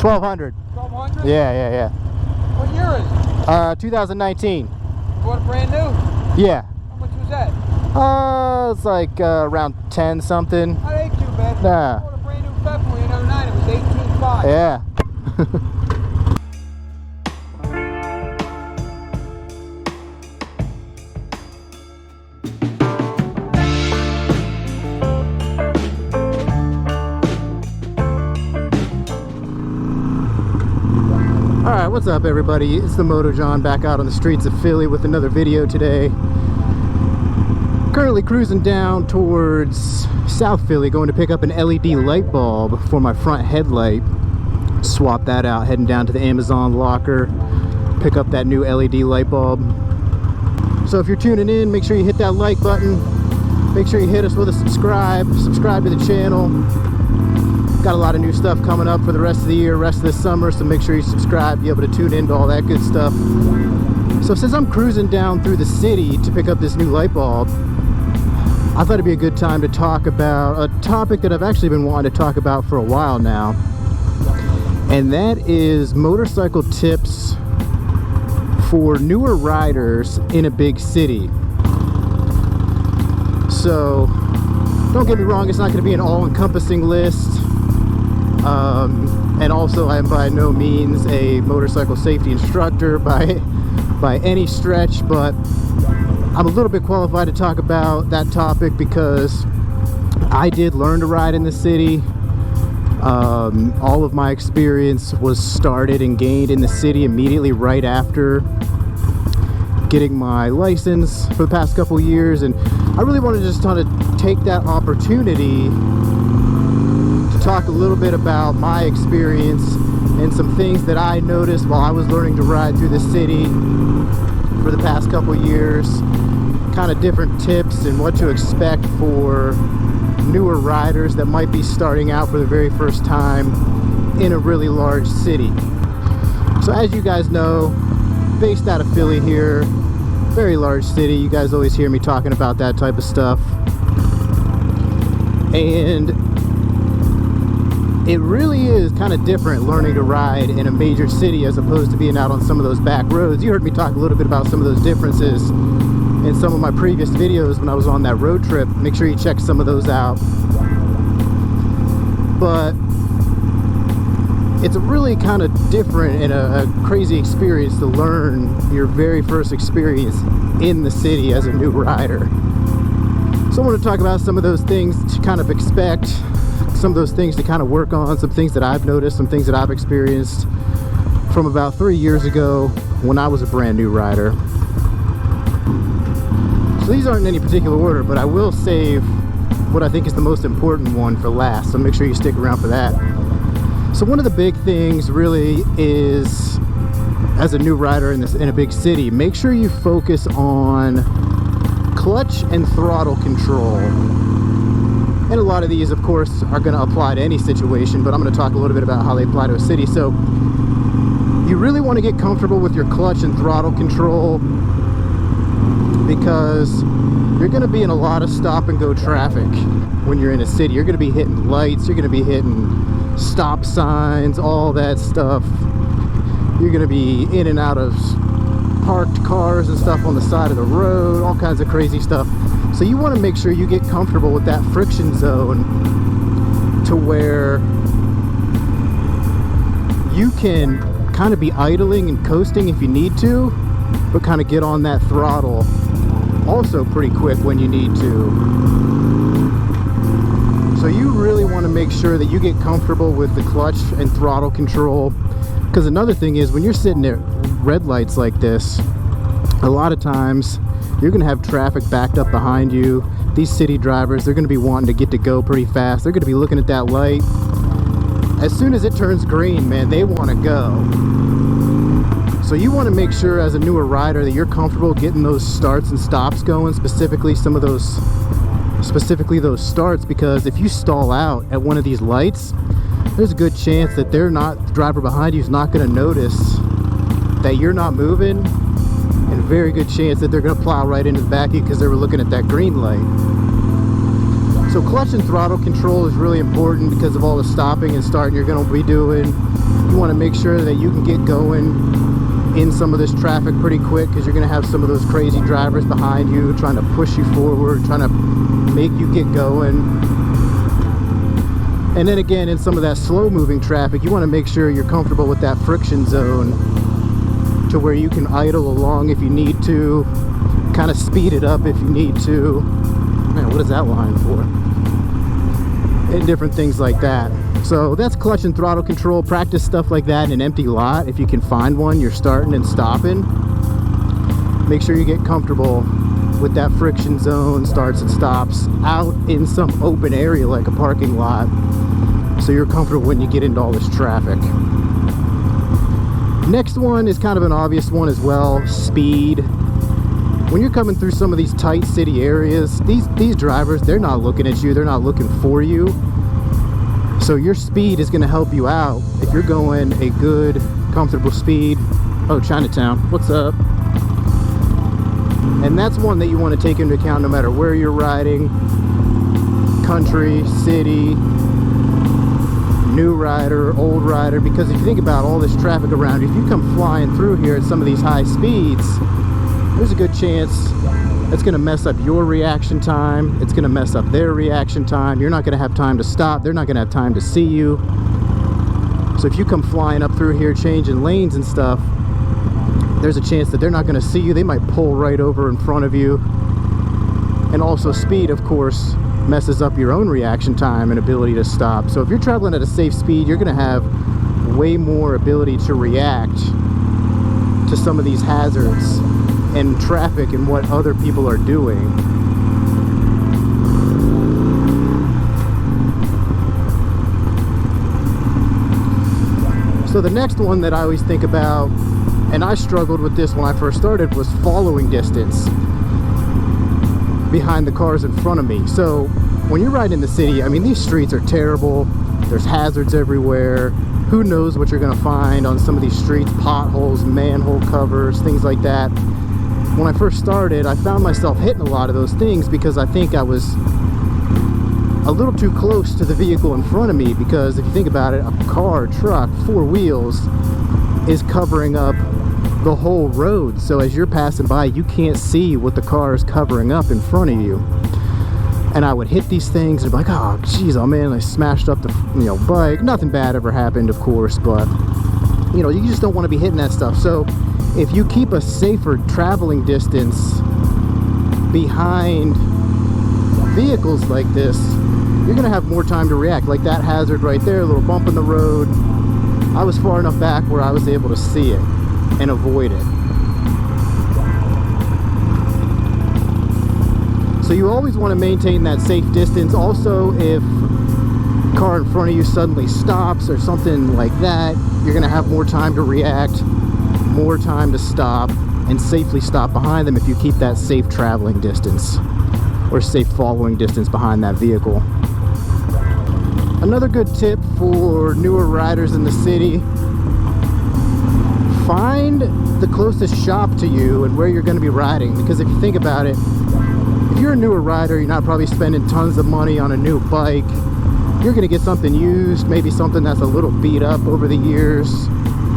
1200. 1200? Yeah. What year is it? 2019. Bought it brand new? Yeah. How much was that? It's like around 10 something. That ain't too bad. Nah. I bought a brand new February in 09. It was 18.5. Yeah. Alright, what's up everybody? It's the Moto John back out on the streets of Philly with another video today. Currently cruising down towards South Philly, going to pick up an LED light bulb for my front headlight. Swap that out, heading down to the Amazon locker, pick up that new LED light bulb. So if you're tuning in, make sure you hit that like button. Make sure you hit us with a subscribe to the channel. Got a lot of new stuff coming up for the rest of the year, rest of the summer, so make sure you subscribe, be able to tune into all that good stuff. So since I'm cruising down through the city to pick up this new light bulb, I thought it'd be a good time to talk about a topic that I've actually been wanting to talk about for a while now, and that is motorcycle tips for newer riders in a big city. So don't get me wrong, it's not going to be an all-encompassing list. And also I am by no means a motorcycle safety instructor by any stretch, but I'm a little bit qualified to talk about that topic because I did learn to ride in the city. All of my experience was started and gained in the city immediately right after getting my license for the past couple years, and I really wanted to just kind of take that opportunity to talk a little bit about my experience and some things that I noticed while I was learning to ride through the city for the past couple years, kind of different tips and what to expect for newer riders that might be starting out for the very first time in a really large city. So as you guys know, based out of Philly here, very large city, you guys always hear me talking about that type of stuff, and it really is kind of different learning to ride in a major city as opposed to being out on some of those back roads. You heard me talk a little bit about some of those differences in some of my previous videos when I was on that road trip. Make sure you check some of those out. But it's a really kind of different and a crazy experience to learn your very first experience in the city as a new rider. So I want to talk about some of those things to kind of expect, some of those things to kind of work on, some things that I've noticed, some things that I've experienced from about 3 years ago when I was a brand new rider. So these aren't in any particular order, but I will save what I think is the most important one for last, so make sure you stick around for that. So one of the big things really is, as a new rider in a big city, make sure you focus on clutch and throttle control. And a lot of these, of course, are going to apply to any situation, but I'm going to talk a little bit about how they apply to a city. So you really want to get comfortable with your clutch and throttle control because you're going to be in a lot of stop and go traffic when you're in a city. You're going to be hitting lights, you're going to be hitting stop signs, all that stuff. You're going to be in and out of parked cars and stuff on the side of the road, all kinds of crazy stuff. So you want to make sure you get comfortable with that friction zone to where you can kind of be idling and coasting if you need to, but kind of get on that throttle also pretty quick when you need to. So you really want to make sure that you get comfortable with the clutch and throttle control, because another thing is when you're sitting at red lights like this, a lot of times you're going to have traffic backed up behind you. These city drivers, they're going to be wanting to go pretty fast. They're going to be looking at that light. As soon as it turns green, man, they want to go. So you want to make sure as a newer rider that you're comfortable getting those starts and stops going, specifically those starts, because if you stall out at one of these lights, there's a good chance that the driver behind you is not going to notice that you're not moving, and a very good chance that they're going to plow right into the back of you because they were looking at that green light. So clutch and throttle control is really important because of all the stopping and starting you're going to be doing. You want to make sure that you can get going in some of this traffic pretty quick, because you're going to have some of those crazy drivers behind you trying to push you forward, trying to make you get going. And then again, in some of that slow moving traffic, you want to make sure you're comfortable with that friction zone to where you can idle along if you need to, kind of speed it up if you need to. Man, what is that line for? And different things like that. So that's clutch and throttle control. Practice stuff like that in an empty lot. If you can find one, you're starting and stopping. Make sure you get comfortable with that friction zone, starts and stops, out in some open area like a parking lot, so you're comfortable when you get into all this traffic. Next one is kind of an obvious one as well, speed. When you're coming through some of these tight city areas, these drivers, they're not looking at you, they're not looking for you. So your speed is going to help you out if you're going a good, comfortable speed. Oh, Chinatown, what's up? And that's one that you want to take into account no matter where you're riding, country, city, new rider, old rider, because if you think about all this traffic around you, if you come flying through here at some of these high speeds, there's a good chance it's going to mess up your reaction time. It's going to mess up their reaction time. You're not going to have time to stop. They're not going to have time to see you. So if you come flying up through here changing lanes and stuff, there's a chance that they're not going to see you. They might pull right over in front of you. And also speed, of course, messes up your own reaction time and ability to stop. So if you're traveling at a safe speed, you're going to have way more ability to react to some of these hazards and traffic and what other people are doing. So the next one that I always think about, and I struggled with this when I first started, was following distance behind the cars in front of me. So when you're riding in the city, I mean, these streets are terrible. There's hazards everywhere. Who knows what you're gonna find on some of these streets, potholes, manhole covers, things like that. When I first started, I found myself hitting a lot of those things because I think I was a little too close to the vehicle in front of me, because if you think about it, a car, truck, four wheels is covering up the whole road. So as you're passing by, you can't see what the car is covering up in front of you. And I would hit these things and be like, oh geez, oh man, I smashed up the bike. Nothing bad ever happened, of course, but you just don't want to be hitting that stuff. So if you keep a safer traveling distance behind vehicles like this, you're gonna have more time to react. Like that hazard right there, a little bump in the road, I was far enough back where I was able to see it and avoid it. So you always want to maintain that safe distance. Also, if a car in front of you suddenly stops or something like that, you're gonna have more time to react, more time to stop and safely stop behind them if you keep that safe traveling distance or safe following distance behind that vehicle. Another good tip for newer riders in the city: find the closest shop to you and where you're going to be riding. Because if you think about it, if you're a newer rider, you're not probably spending tons of money on a new bike. You're going to get something used, maybe something that's a little beat up over the years.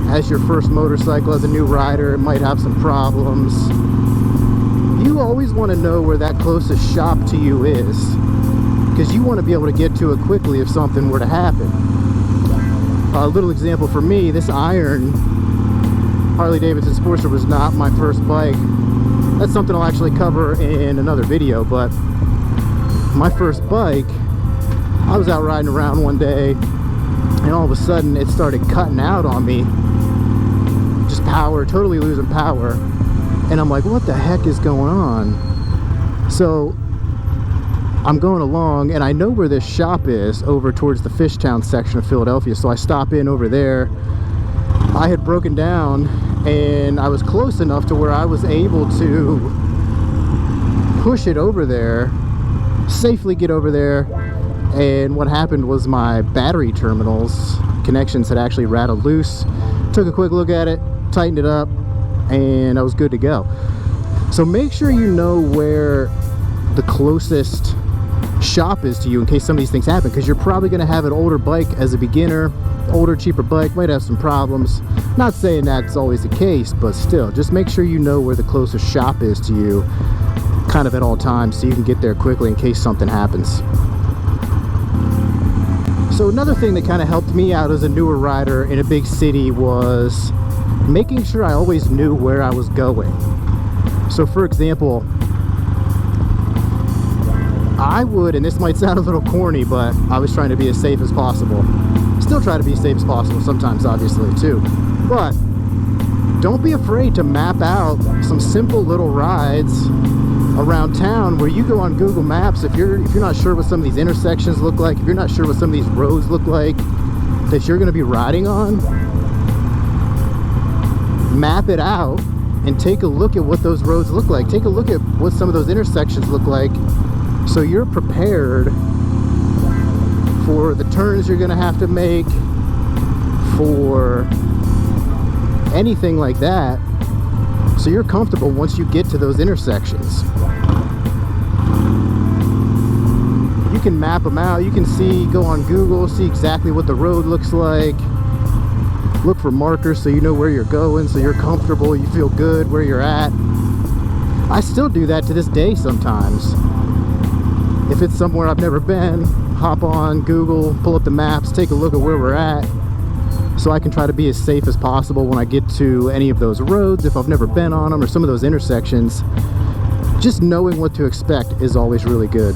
As your first motorcycle as a new rider, it might have some problems. You always want to know where that closest shop to you is, because you want to be able to get to it quickly if something were to happen. A little example for me, this Iron Harley-Davidson Sportster was not my first bike. That's something I'll actually cover in another video, but my first bike, I was out riding around one day and all of a sudden it started cutting out on me. Just power, totally losing power. And I'm like, what the heck is going on? So I'm going along and I know where this shop is over towards the Fishtown section of Philadelphia. So I stop in over there. I had broken down and I was close enough to where I was able to push it over there, safely get over there. And what happened was my battery terminals connections had actually rattled loose. Took a quick look at it, tightened it up, and I was good to go. So make sure you know where the closest shop is to you in case some of these things happen, because you're probably going to have an older bike as a beginner. Older, cheaper bike might have some problems. Not saying that's always the case, but still, just make sure you know where the closest shop is to you kind of at all times, so you can get there quickly in case something happens. So another thing that kind of helped me out as a newer rider in a big city was making sure I always knew where I was going. So for example, I would, and this might sound a little corny, but I was trying to be as safe as possible. Still try to be as safe as possible sometimes, obviously, too. But don't be afraid to map out some simple little rides around town where you go on Google Maps. If you're not sure what some of these intersections look like, if you're not sure what some of these roads look like that you're going to be riding on, map it out and take a look at what those roads look like. Take a look at what some of those intersections look like, so you're prepared for the turns you're going to have to make, for anything like that, so you're comfortable once you get to those intersections. You can map them out. You can see, go on Google, see exactly what the road looks like. Look for markers so you know where you're going, so you're comfortable, you feel good where you're at. I still do that to this day sometimes. If it's somewhere I've never been, hop on Google, pull up the maps, take a look at where we're at, so I can try to be as safe as possible when I get to any of those roads if I've never been on them, or some of those intersections. Just knowing what to expect is always really good.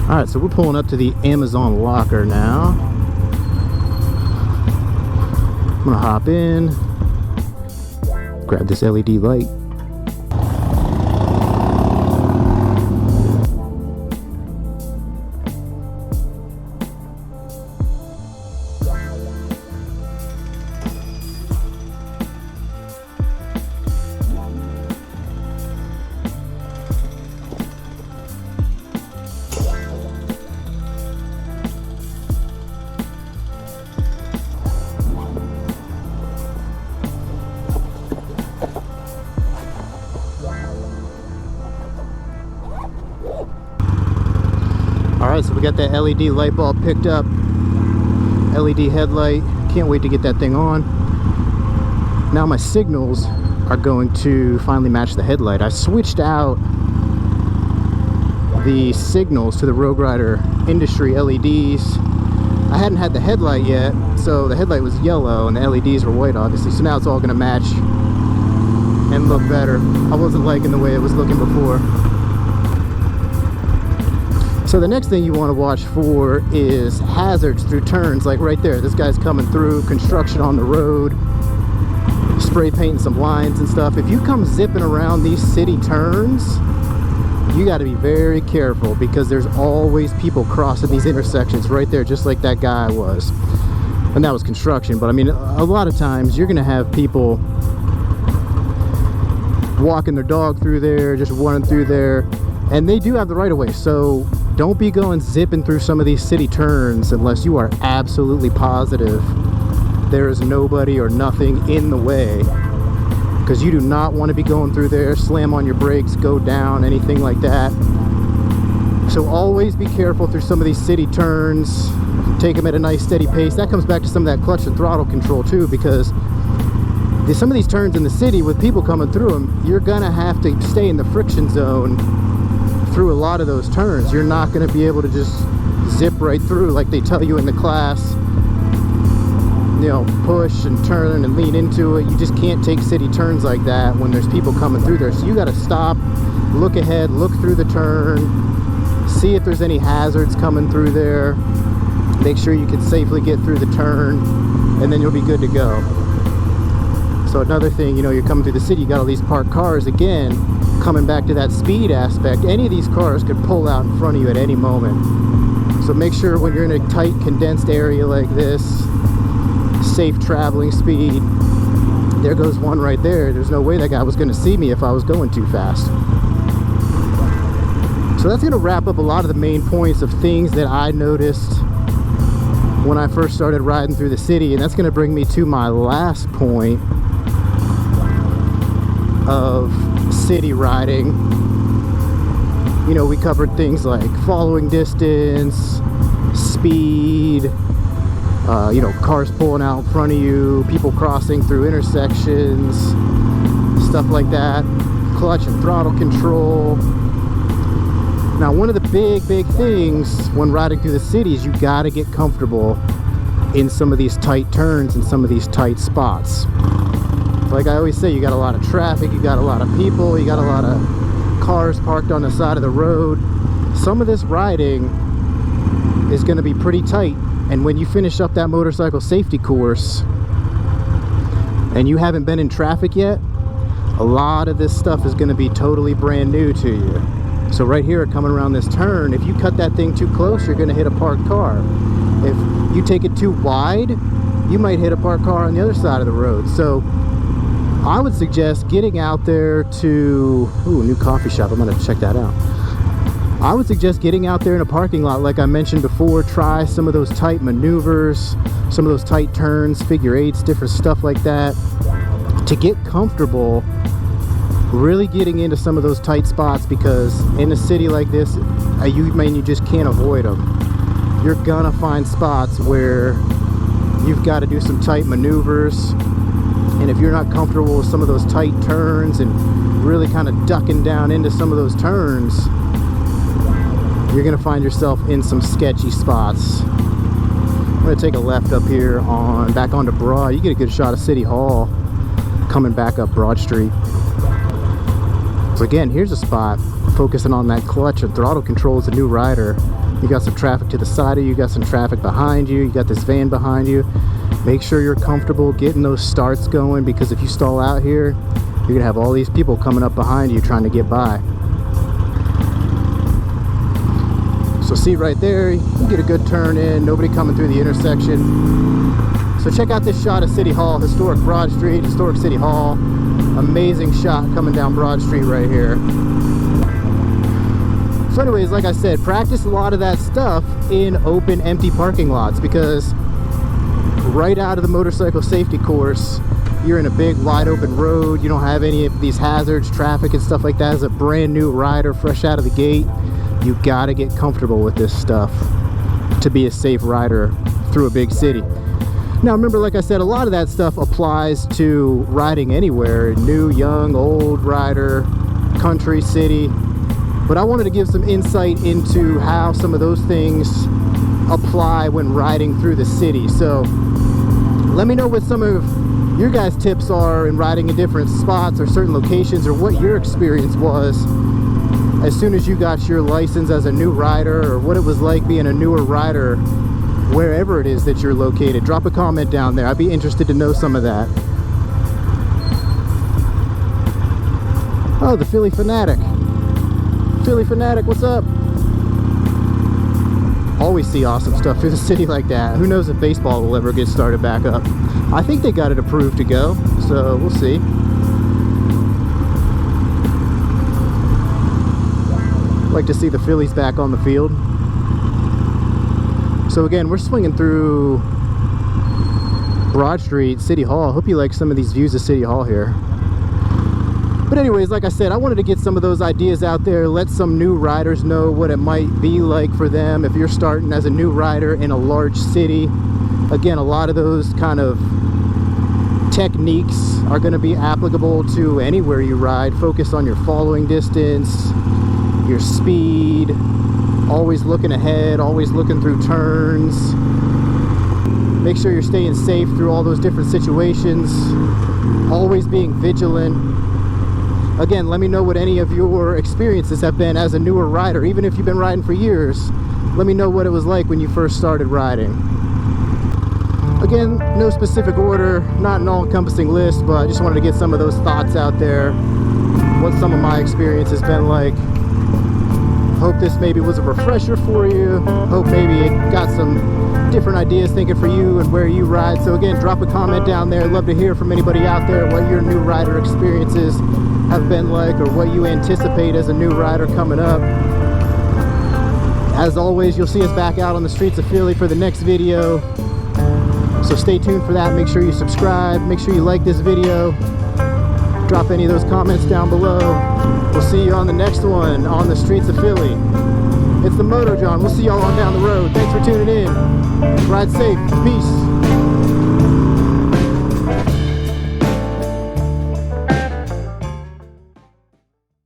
Alright, so we're pulling up to the Amazon locker now. I'm gonna hop in, grab this LED light. Alright, so we got that LED light bulb picked up. LED headlight. Can't wait to get that thing on. Now my signals are going to finally match the headlight. I switched out the signals to the Rogue Rider Industry LEDs. I hadn't had the headlight yet, so the headlight was yellow and the LEDs were white, obviously. So now it's all going to match and look better. I wasn't liking the way it was looking before. So the next thing you want to watch for is hazards through turns, like right there. This guy's coming through, construction on the road, spray painting some lines and stuff. If you come zipping around these city turns, you got to be very careful, because there's always people crossing these intersections right there, just like that guy was. And that was construction, but I mean, a lot of times you're going to have people walking their dog through there, just running through there, and they do have the right of way. So don't be going zipping through some of these city turns unless you are absolutely positive there is nobody or nothing in the way, because you do not want to be going through there, slam on your brakes, go down, anything like that. So always be careful through some of these city turns. Take them at a nice steady pace. That comes back to some of that clutch and throttle control too, because some of these turns in the city with people coming through them, you're gonna have to stay in the friction zone through a lot of those turns. You're not going to be able to just zip right through like they tell you in the class, you know, push and turn and lean into it. You just can't take city turns like that when there's people coming through there. So you got to stop, look ahead, look through the turn, see if there's any hazards coming through there, make sure you can safely get through the turn, and then you'll be good to go. So another thing, you know, you're coming through the city, you got all these parked cars. Again, coming back to that speed aspect, any of these cars could pull out in front of you at any moment. So make sure when you're in a tight, condensed area like this, safe traveling speed. There goes one right there. There's no way that guy was going to see me if I was going too fast. So that's going to wrap up a lot of the main points of things that I noticed when I first started riding through the city, and that's going to bring me to my last point of city riding, You know, we covered things like following distance, speed, you know, cars pulling out in front of you, people crossing through intersections, stuff like that, clutch and throttle control. Now, one of the big things when riding through the city is you gotta get comfortable in some of these tight turns and some of these tight spots. Like I always say, you got a lot of traffic, you got a lot of people, you got a lot of cars parked on the side of the road. Some of this riding is going to be pretty tight, and when you finish up that motorcycle safety course and you haven't been in traffic yet, a lot of this stuff is going to be totally brand new to you. So right here, coming around this turn, if you cut that thing too close, you're going to hit a parked car. If you take it too wide, you might hit a parked car on the other side of the road. So I would suggest getting out there to, ooh, a new coffee shop, I'm gonna check that out. I would suggest getting out there in a parking lot, like I mentioned before. Try some of those tight maneuvers, some of those tight turns, figure eights, different stuff like that, to get comfortable really getting into some of those tight spots, because in a city like this, you just can't avoid them. You're gonna find spots where you've got to do some tight maneuvers. And if you're not comfortable with some of those tight turns and really kind of ducking down into some of those turns, you're going to find yourself in some sketchy spots. I'm going to take a left up here back onto Broad. You get a good shot of City Hall coming back up Broad Street. So again, here's a spot focusing on that clutch and throttle control as a new rider. You got some traffic to the side of you, you got some traffic behind you, you got this van behind you. Make sure you're comfortable getting those starts going, because if you stall out here, you're gonna have all these people coming up behind you trying to get by. So see right there, you get a good turn in, nobody coming through the intersection. So check out this shot of City Hall, historic Broad Street, historic City Hall. Amazing shot coming down Broad Street right here. So anyways, like I said, practice a lot of that stuff in open, empty parking lots, because right out of the motorcycle safety course, you're in a big, wide open road. You don't have any of these hazards, traffic and stuff like that. As a brand new rider, fresh out of the gate, you gotta get comfortable with this stuff to be a safe rider through a big city. Now remember, like I said, a lot of that stuff applies to riding anywhere, new, young, old rider, country, city. But I wanted to give some insight into how some of those things apply when riding through the city. So let me know what some of your guys' tips are in riding in different spots or certain locations, or what your experience was as soon as you got your license as a new rider, or what it was like being a newer rider wherever it is that you're located. Drop a comment down there. I'd be interested to know some of that. Oh, the Philly Fanatic. Philly Fanatic, what's up? Always see awesome stuff through the city like that. Who knows if baseball will ever get started back up. I think they got it approved to go, so we'll see. Like to see the Phillies back on the field. So again, we're swinging through Broad Street, City Hall. Hope you like some of these views of City Hall here. But anyways, like I said, I wanted to get some of those ideas out there, let some new riders know what it might be like for them if you're starting as a new rider in a large city. Again, a lot of those kind of techniques are going to be applicable to anywhere you ride. Focus on your following distance, your speed, always looking ahead, always looking through turns. Make sure you're staying safe through all those different situations, always being vigilant. Again, let me know what any of your experiences have been as a newer rider. Even if you've been riding for years, let me know what it was like when you first started riding. Again, no specific order, not an all-encompassing list, but I just wanted to get some of those thoughts out there, what some of my experience has been like. Hope this maybe was a refresher for you. Hope maybe it got some different ideas thinking for you and where you ride. So again, drop a comment down there. I'd love to hear from anybody out there what your new rider experiences have been like, or what you anticipate as a new rider coming up. As always, you'll see us back out on the streets of Philly for the next video. So stay tuned for that. Make sure you subscribe. Make sure you like this video. Drop any of those comments down below. We'll see you on the next one on the streets of Philly. It's the Moto John. We'll see y'all on down the road. Thanks for tuning in. Ride safe. Peace.